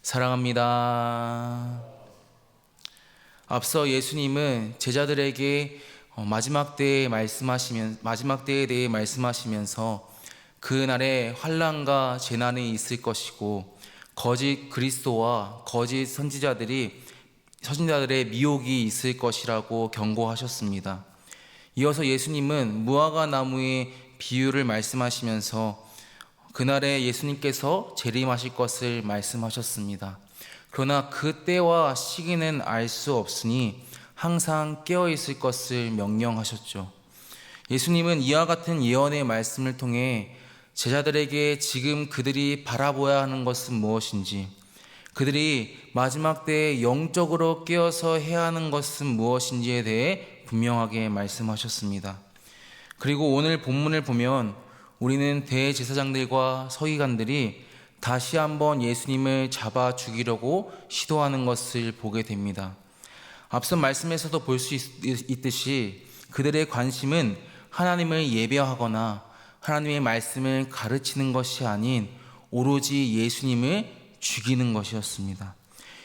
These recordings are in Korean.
사랑합니다. 앞서 예수님은 제자들에게 마지막 때에 대해 말씀하시면서 그날에 환난과 재난이 있을 것이고 거짓 그리스도와 거짓 선지자들의 미혹이 있을 것이라고 경고하셨습니다. 이어서 예수님은 무화과 나무의 비유를 말씀하시면서 그날에 예수님께서 재림하실 것을 말씀하셨습니다. 그러나 그 때와 시기는 알 수 없으니 항상 깨어 있을 것을 명령하셨죠. 예수님은 이와 같은 예언의 말씀을 통해 제자들에게 지금 그들이 바라보아야 하는 것은 무엇인지, 그들이 마지막 때에 영적으로 깨어서 해야 하는 것은 무엇인지에 대해 분명하게 말씀하셨습니다. 그리고 오늘 본문을 보면 우리는 대제사장들과 서기관들이 다시 한번 예수님을 잡아 죽이려고 시도하는 것을 보게 됩니다. 앞선 말씀에서도 볼 수 있듯이 그들의 관심은 하나님을 예배하거나 하나님의 말씀을 가르치는 것이 아닌 오로지 예수님을 죽이는 것이었습니다.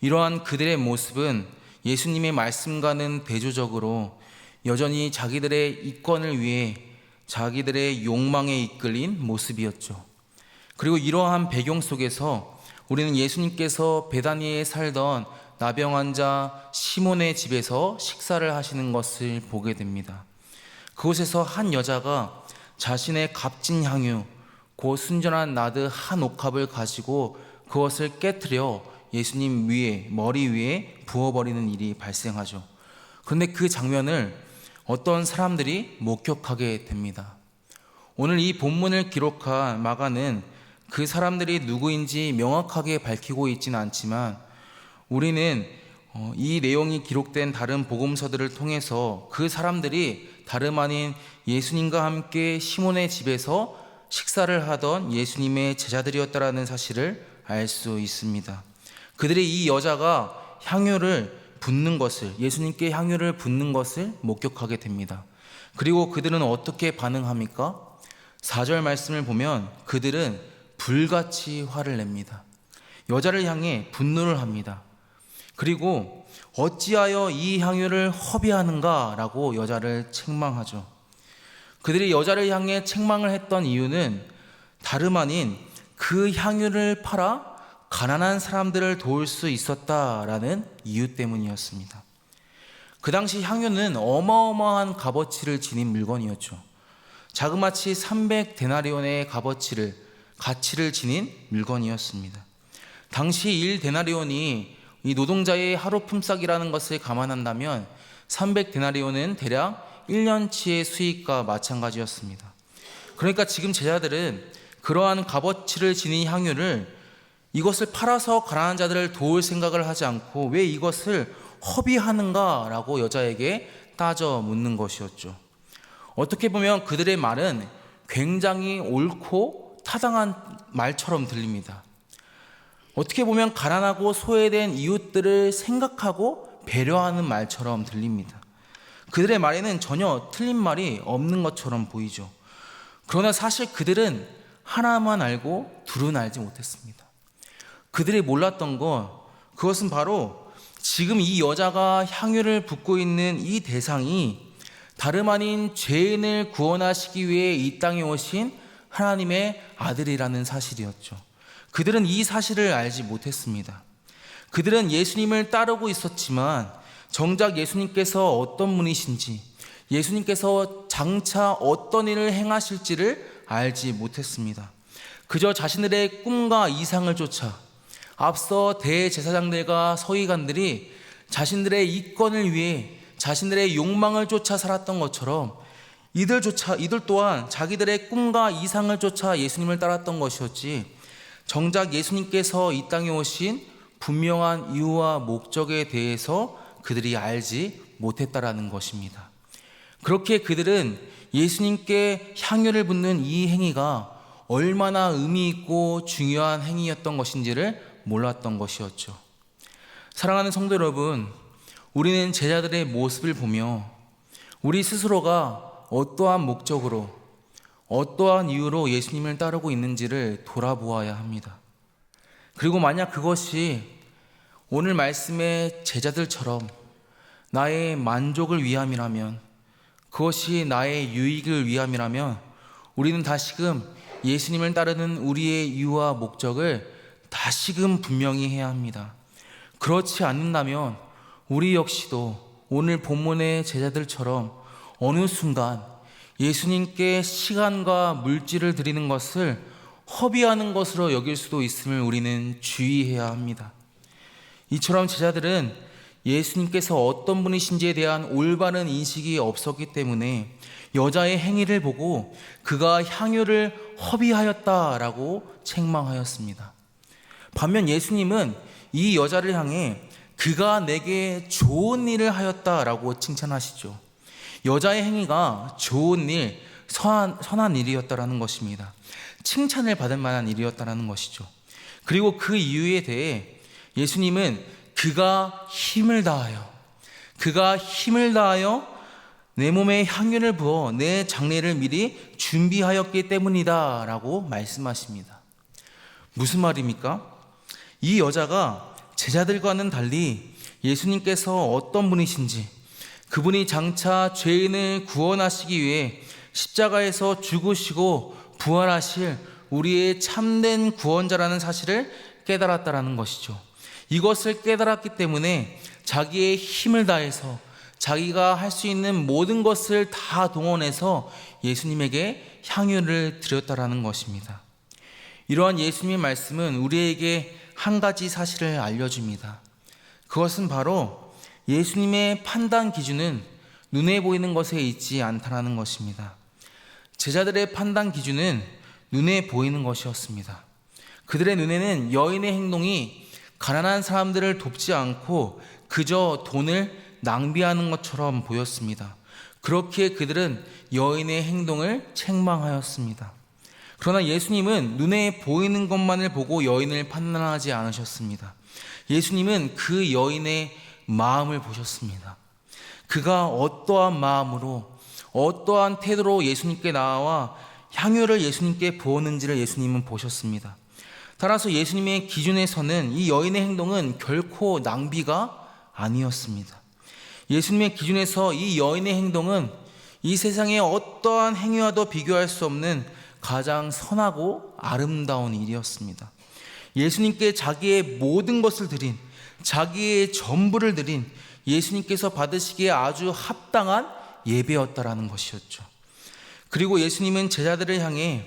이러한 그들의 모습은 예수님의 말씀과는 대조적으로 여전히 자기들의 이권을 위해 자기들의 욕망에 이끌린 모습이었죠. 그리고 이러한 배경 속에서 우리는 예수님께서 베다니에 살던 나병 환자 시몬의 집에서 식사를 하시는 것을 보게 됩니다. 그곳에서 한 여자가 자신의 값진 향유, 곧 순전한 나드 한 옥합을 가지고 그것을 깨트려 예수님 머리 위에 부어버리는 일이 발생하죠. 그런데 그 장면을 어떤 사람들이 목격하게 됩니다. 오늘 이 본문을 기록한 마가는 그 사람들이 누구인지 명확하게 밝히고 있지는 않지만 우리는 이 내용이 기록된 다른 복음서들을 통해서 그 사람들이 다름 아닌 예수님과 함께 시몬의 집에서 식사를 하던 예수님의 제자들이었다라는 사실을 알 수 있습니다. 그들이 이 여자가 예수님께 향유를 붓는 것을 목격하게 됩니다. 그리고 그들은 어떻게 반응합니까? 4절 말씀을 보면 그들은 불같이 화를 냅니다. 여자를 향해 분노를 합니다. 그리고 어찌하여 이 향유를 허비하는가 라고 여자를 책망하죠. 그들이 여자를 향해 책망을 했던 이유는 다름 아닌 그 향유를 팔아 가난한 사람들을 도울 수 있었다라는 이유 때문이었습니다. 그 당시 향유는 어마어마한 값어치를 지닌 물건이었죠. 자그마치 300데나리온의 가치를 지닌 물건이었습니다. 당시 1데나리온이 이 노동자의 하루 품삯이라는 것을 감안한다면 300데나리온은 대략 1년치의 수익과 마찬가지였습니다. 그러니까 지금 제자들은 그러한 값어치를 지닌 향유를 이것을 팔아서 가난한 자들을 도울 생각을 하지 않고 왜 이것을 허비하는가라고 여자에게 따져 묻는 것이었죠. 어떻게 보면 그들의 말은 굉장히 옳고 타당한 말처럼 들립니다. 어떻게 보면 가난하고 소외된 이웃들을 생각하고 배려하는 말처럼 들립니다. 그들의 말에는 전혀 틀린 말이 없는 것처럼 보이죠. 그러나 사실 그들은 하나만 알고 둘은 알지 못했습니다. 그들이 몰랐던 그것은 바로 지금 이 여자가 향유를 붓고 있는 이 대상이 다름 아닌 죄인을 구원하시기 위해 이 땅에 오신 하나님의 아들이라는 사실이었죠. 그들은 이 사실을 알지 못했습니다. 그들은 예수님을 따르고 있었지만 정작 예수님께서 어떤 분이신지, 예수님께서 장차 어떤 일을 행하실지를 알지 못했습니다. 그저 자신들의 꿈과 이상을 쫓아 앞서 대제사장들과 서기관들이 자신들의 이권을 위해 자신들의 욕망을 쫓아 살았던 것처럼 이들 또한 자기들의 꿈과 이상을 쫓아 예수님을 따랐던 것이었지 정작 예수님께서 이 땅에 오신 분명한 이유와 목적에 대해서 그들이 알지 못했다라는 것입니다. 그렇게 그들은 예수님께 향유를 붓는 이 행위가 얼마나 의미 있고 중요한 행위였던 것인지를 몰랐던 것이었죠. 사랑하는 성도 여러분, 우리는 제자들의 모습을 보며 우리 스스로가 어떠한 목적으로 어떠한 이유로 예수님을 따르고 있는지를 돌아보아야 합니다. 그리고 만약 그것이 오늘 말씀의 제자들처럼 나의 만족을 위함이라면, 그것이 나의 유익을 위함이라면, 우리는 다시금 예수님을 따르는 우리의 이유와 목적을 다시금 분명히 해야 합니다. 그렇지 않는다면 우리 역시도 오늘 본문의 제자들처럼 어느 순간 예수님께 시간과 물질을 드리는 것을 허비하는 것으로 여길 수도 있음을 우리는 주의해야 합니다. 이처럼 제자들은 예수님께서 어떤 분이신지에 대한 올바른 인식이 없었기 때문에 여자의 행위를 보고 그가 향유를 허비하였다라고 책망하였습니다. 반면 예수님은 이 여자를 향해 그가 내게 좋은 일을 하였다라고 칭찬하시죠. 여자의 행위가 좋은 일, 선한 일이었다라는 것입니다. 칭찬을 받을 만한 일이었다라는 것이죠. 그리고 그 이유에 대해 예수님은 그가 힘을 다하여 내 몸에 향유를 부어 내 장례를 미리 준비하였기 때문이다 라고 말씀하십니다. 무슨 말입니까? 이 여자가 제자들과는 달리 예수님께서 어떤 분이신지, 그분이 장차 죄인을 구원하시기 위해 십자가에서 죽으시고 부활하실 우리의 참된 구원자라는 사실을 깨달았다라는 것이죠. 이것을 깨달았기 때문에 자기의 힘을 다해서 자기가 할 수 있는 모든 것을 다 동원해서 예수님에게 향유를 드렸다라는 것입니다. 이러한 예수님의 말씀은 우리에게 한 가지 사실을 알려줍니다. 그것은 바로 예수님의 판단 기준은 눈에 보이는 것에 있지 않다라는 것입니다. 제자들의 판단 기준은 눈에 보이는 것이었습니다. 그들의 눈에는 여인의 행동이 가난한 사람들을 돕지 않고 그저 돈을 낭비하는 것처럼 보였습니다. 그렇기에 그들은 여인의 행동을 책망하였습니다. 그러나 예수님은 눈에 보이는 것만을 보고 여인을 판단하지 않으셨습니다. 예수님은 그 여인의 마음을 보셨습니다. 그가 어떠한 마음으로, 어떠한 태도로 예수님께 나와 향유를 예수님께 부었는지를 예수님은 보셨습니다. 따라서 예수님의 기준에서는 이 여인의 행동은 결코 낭비가 아니었습니다. 예수님의 기준에서 이 여인의 행동은 이 세상의 어떠한 행위와도 비교할 수 없는 가장 선하고 아름다운 일이었습니다. 예수님께 자기의 모든 것을 드린, 자기의 전부를 드린 예수님께서 받으시기에 아주 합당한 예배였다라는 것이었죠. 그리고 예수님은 제자들을 향해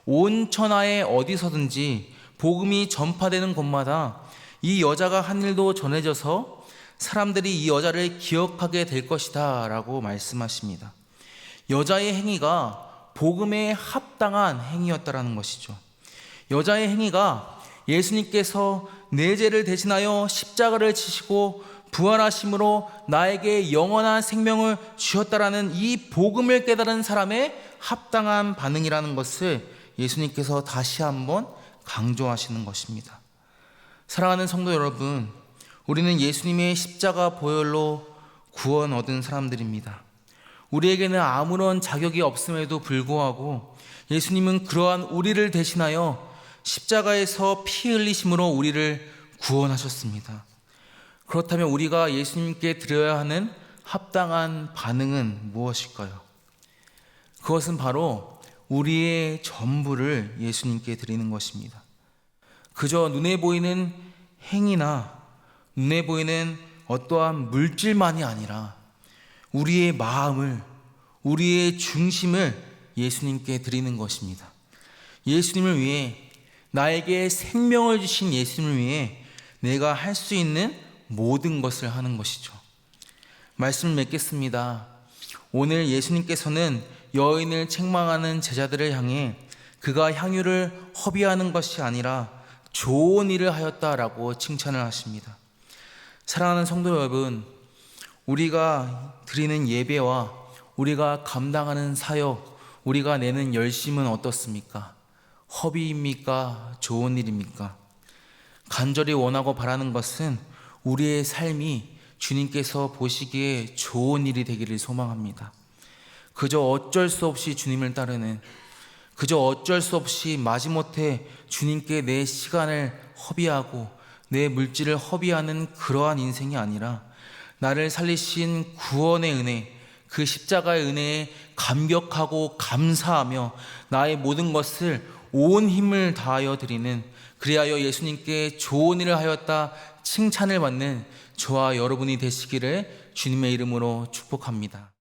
온 천하에 어디서든지 복음이 전파되는 곳마다 이 여자가 한 일도 전해져서 사람들이 이 여자를 기억하게 될 것이다 라고 말씀하십니다. 여자의 행위가 복음에 합당한 행위였다라는 것이죠. 여자의 행위가 예수님께서 내 죄를 대신하여 십자가를 지시고 부활하심으로 나에게 영원한 생명을 주셨다라는 이 복음을 깨달은 사람의 합당한 반응이라는 것을 예수님께서 다시 한번 강조하시는 것입니다. 사랑하는 성도 여러분, 우리는 예수님의 십자가 보혈로 구원 얻은 사람들입니다. 우리에게는 아무런 자격이 없음에도 불구하고 예수님은 그러한 우리를 대신하여 십자가에서 피 흘리심으로 우리를 구원하셨습니다. 그렇다면 우리가 예수님께 드려야 하는 합당한 반응은 무엇일까요? 그것은 바로 우리의 전부를 예수님께 드리는 것입니다. 그저 눈에 보이는 행위나 눈에 보이는 어떠한 물질만이 아니라 우리의 마음을, 우리의 중심을 예수님께 드리는 것입니다. 예수님을 위해, 나에게 생명을 주신 예수님을 위해 내가 할 수 있는 모든 것을 하는 것이죠. 말씀을 맺겠습니다. 오늘 예수님께서는 여인을 책망하는 제자들을 향해 그가 향유를 허비하는 것이 아니라 좋은 일을 하였다라고 칭찬을 하십니다. 사랑하는 성도 여러분, 우리가 드리는 예배와 우리가 감당하는 사역, 우리가 내는 열심은 어떻습니까? 허비입니까? 좋은 일입니까? 간절히 원하고 바라는 것은 우리의 삶이 주님께서 보시기에 좋은 일이 되기를 소망합니다. 그저 어쩔 수 없이 주님을 따르는, 그저 어쩔 수 없이 마지못해 주님께 내 시간을 허비하고 내 물질을 허비하는 그러한 인생이 아니라 나를 살리신 구원의 은혜, 그 십자가의 은혜에 감격하고 감사하며 나의 모든 것을 온 힘을 다하여 드리는, 그리하여 예수님께 좋은 일을 하였다 칭찬을 받는 저와 여러분이 되시기를 주님의 이름으로 축복합니다.